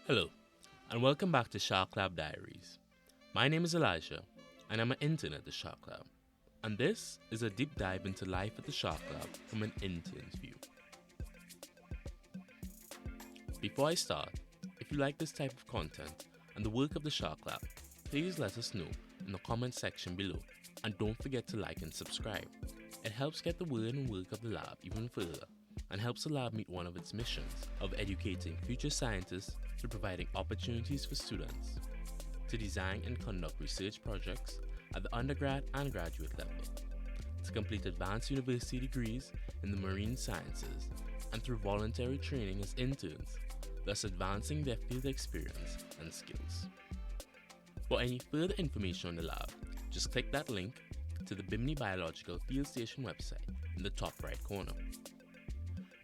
Hello, and welcome back to Shark Lab Diaries. My name is Elijah, and I'm an intern at the Shark Lab. And this is a deep dive into life at the Shark Lab from an intern's view. Before I start, if you like this type of content and the work of the Shark Lab, please let us know in the comment section below, and don't forget to like and subscribe. It helps get the word and work of the lab even further, and helps the lab meet one of its missions of educating future scientists through providing opportunities for students to design and conduct research projects at the undergrad and graduate level, to complete advanced university degrees in the marine sciences, and through voluntary training as interns, thus advancing their field experience and skills. For any further information on the lab, just click that link to the Bimini Biological Field Station website in the top right corner.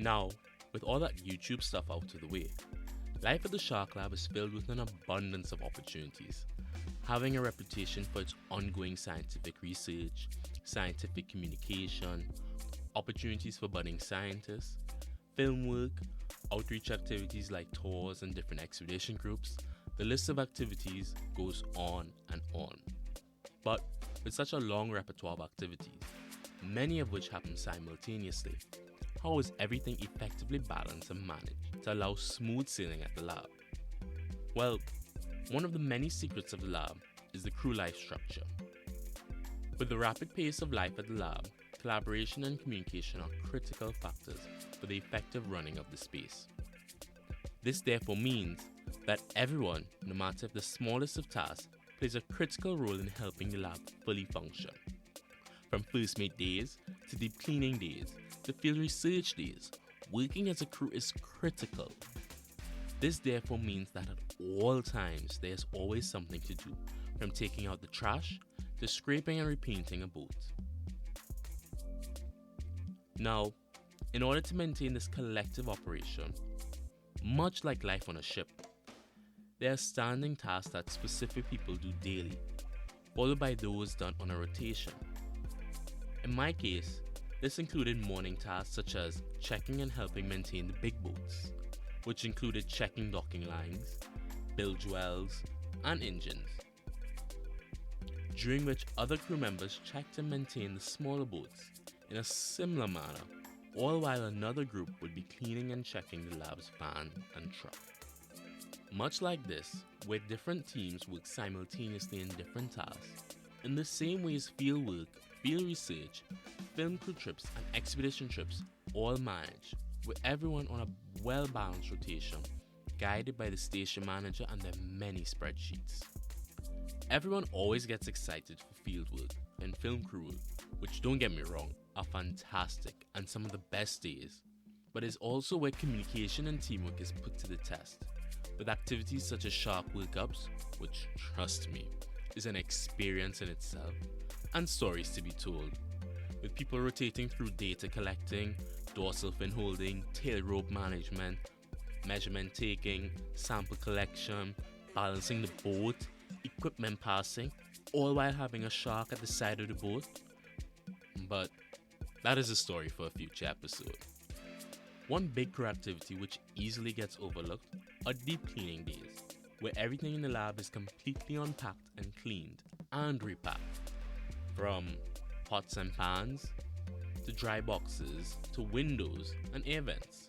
Now, with all that YouTube stuff out of the way, life at the Shark Lab is filled with an abundance of opportunities, having a reputation for its ongoing scientific research, scientific communication, opportunities for budding scientists, film work, outreach activities like tours and different expedition groups. The list of activities goes on and on. But with such a long repertoire of activities, many of which happen simultaneously, how is everything effectively balanced and managed to allow smooth sailing at the lab? Well, one of the many secrets of the lab is the crew life structure. With the rapid pace of life at the lab, collaboration and communication are critical factors for the effective running of the space. This therefore means that everyone, no matter if the smallest of tasks, plays a critical role in helping the lab fully function. From first mate days to deep cleaning days to field research days, working as a crew is critical. This therefore means that at all times there's always something to do, from taking out the trash to scraping and repainting a boat. Now, in order to maintain this collective operation, much like life on a ship, there are standing tasks that specific people do daily, followed by those done on a rotation. In my case, this included morning tasks such as checking and helping maintain the big boats, which included checking docking lines, bilge wells, and engines, during which other crew members checked and maintained the smaller boats in a similar manner, all while another group would be cleaning and checking the lab's van and truck. Much like this, where different teams work simultaneously in different tasks, in the same way as field work, field research, film crew trips, and expedition trips all managed, with everyone on a well-balanced rotation, guided by the station manager and their many spreadsheets. Everyone always gets excited for field work and film crew work, which, don't get me wrong, are fantastic and some of the best days, but is also where communication and teamwork is put to the test, with activities such as shark workups, which, trust me, is an experience in itself, and stories to be told, with people rotating through data collecting, dorsal fin holding, tail rope management, measurement taking, sample collection, balancing the boat, equipment passing, all while having a shark at the side of the boat. But that is a story for a future episode. One big crew activity which easily gets overlooked are deep cleaning days, where everything in the lab is completely unpacked and cleaned and repacked. From pots and pans, to dry boxes, to windows and air vents,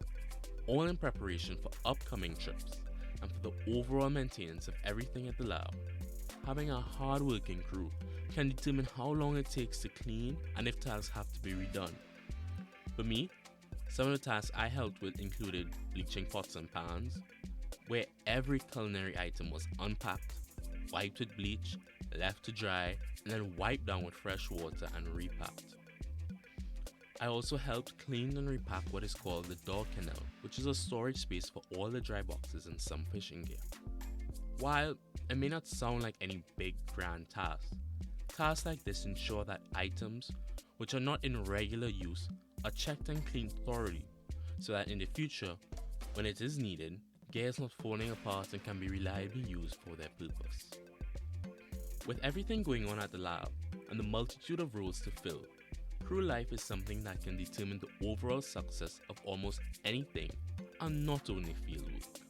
all in preparation for upcoming trips and for the overall maintenance of everything at the lab. Having a hard-working crew can determine how long it takes to clean and if tasks have to be redone. For me, some of the tasks I helped with included bleaching pots and pans, where every culinary item was unpacked, wiped with bleach, left to dry, and then wiped down with fresh water and repacked. I also helped clean and repack what is called the dog kennel, which is a storage space for all the dry boxes and some fishing gear. While it may not sound like any big grand task, tasks like this ensure that items which are not in regular use are checked and cleaned thoroughly, so that in the future, when it is needed, gear is not falling apart and can be reliably used for their purpose. With everything going on at the lab and the multitude of roles to fill, crew life is something that can determine the overall success of almost anything, and not only field work.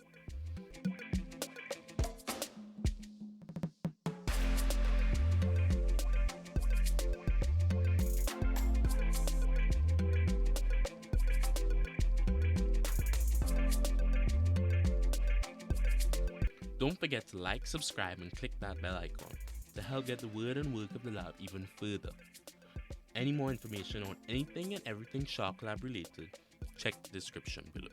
Don't forget to like, subscribe, and click that bell icon to help get the word and work of the lab even further. Any more information on anything and everything Shark Lab related, check the description below.